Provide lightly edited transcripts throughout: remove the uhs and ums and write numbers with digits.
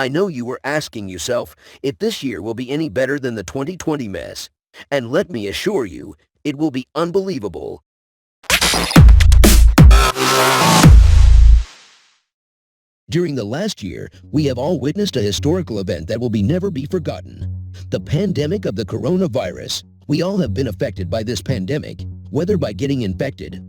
I know you were asking yourself if this year will be any better than the 2020 mess. And let me assure you, it will be unbelievable. During the last year, we have all witnessed a historical event that will never be forgotten. The pandemic of the coronavirus. We all have been affected by this pandemic, whether by getting infected,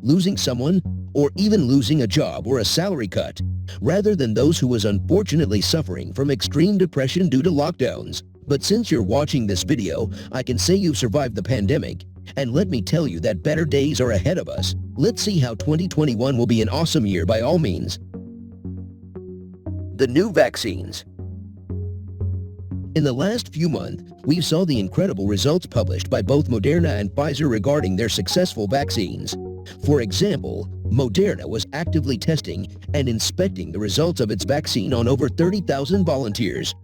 losing someone, or even losing a job or a salary cut, rather than those who was unfortunately suffering from extreme depression due to lockdowns. But since you're watching this video, I can say you've survived the pandemic. And let me tell you that better days are ahead of us. Let's see how 2021 will be an awesome year by all means. The new vaccines. In the last few months, we saw the incredible results published by both Moderna and Pfizer regarding their successful vaccines. For example, Moderna was actively testing and inspecting the results of its vaccine on over 30,000 volunteers.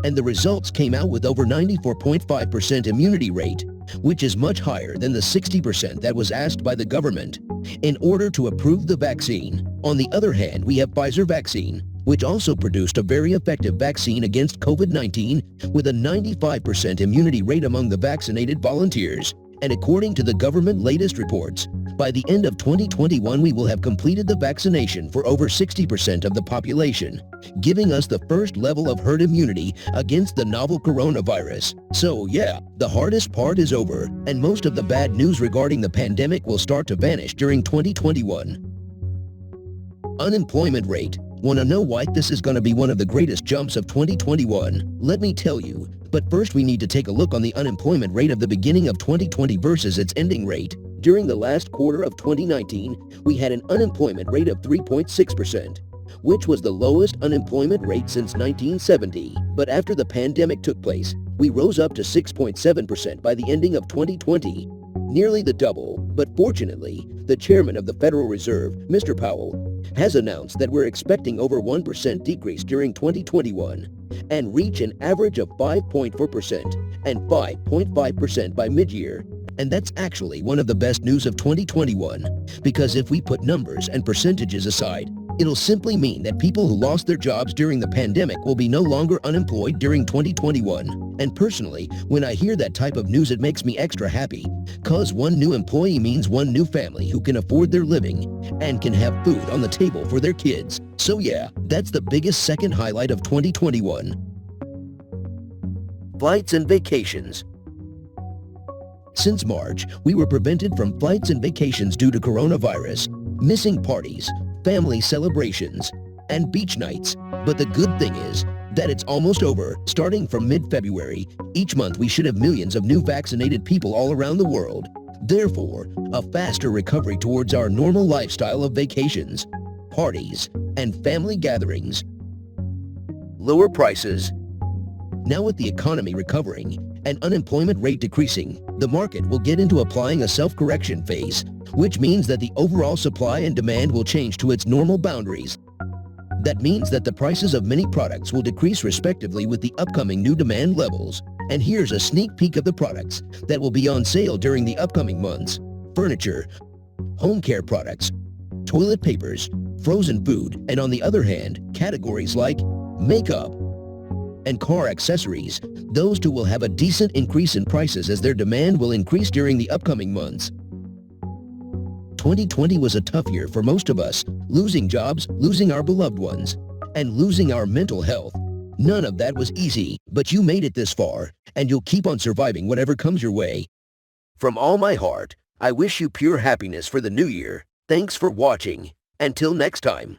And the results came out with over 94.5% immunity rate, which is much higher than the 60% that was asked by the government in order to approve the vaccine. On the other hand, we have Pfizer vaccine, which also produced a very effective vaccine against COVID-19 with a 95% immunity rate among the vaccinated volunteers. And according to the government latest reports, by the end of 2021 we will have completed the vaccination for over 60% of the population, giving us the first level of herd immunity against the novel coronavirus. So yeah, the hardest part is over, and most of the bad news regarding the pandemic will start to vanish during 2021. Unemployment rate. Want to know why this is going to be one of the greatest jumps of 2021? Let me tell you. But first we need to take a look on the unemployment rate of the beginning of 2020 versus its ending rate. During the last quarter of 2019, we had an unemployment rate of 3.6%, which was the lowest unemployment rate since 1970. But after the pandemic took place, we rose up to 6.7% by the ending of 2020, nearly the double. But fortunately, the chairman of the Federal Reserve, Mr. Powell, has announced that we're expecting over 1% decrease during 2021 and reach an average of 5.4% and 5.5% by mid-year. And that's actually one of the best news of 2021, because if we put numbers and percentages aside, it'll simply mean that people who lost their jobs during the pandemic will be no longer unemployed during 2021. And personally, when I hear that type of news, it makes me extra happy, cause one new employee means one new family who can afford their living and can have food on the table for their kids. So yeah, that's the biggest second highlight of 2021. Flights and vacations. Since March, we were prevented from flights and vacations due to coronavirus, missing parties, family celebrations, and beach nights. But the good thing is that it's almost over. Starting from mid-February, each month we should have millions of new vaccinated people all around the world. Therefore, a faster recovery towards our normal lifestyle of vacations, parties, and family gatherings. Lower prices. Now with the economy recovering and unemployment rate decreasing, the market will get into applying a self-correction phase, which means that the overall supply and demand will change to its normal boundaries. That means that the prices of many products will decrease respectively with the upcoming new demand levels. And here's a sneak peek of the products that will be on sale during the upcoming months. Furniture, home care products, toilet papers, frozen food, and on the other hand, categories like makeup and car accessories. Those two will have a decent increase in prices as their demand will increase during the upcoming months. 2020 was a tough year for most of us, losing jobs, losing our beloved ones, and losing our mental health. None of that was easy, but you made it this far, and you'll keep on surviving whatever comes your way. From all my heart, I wish you pure happiness for the new year. Thanks for watching. Until next time.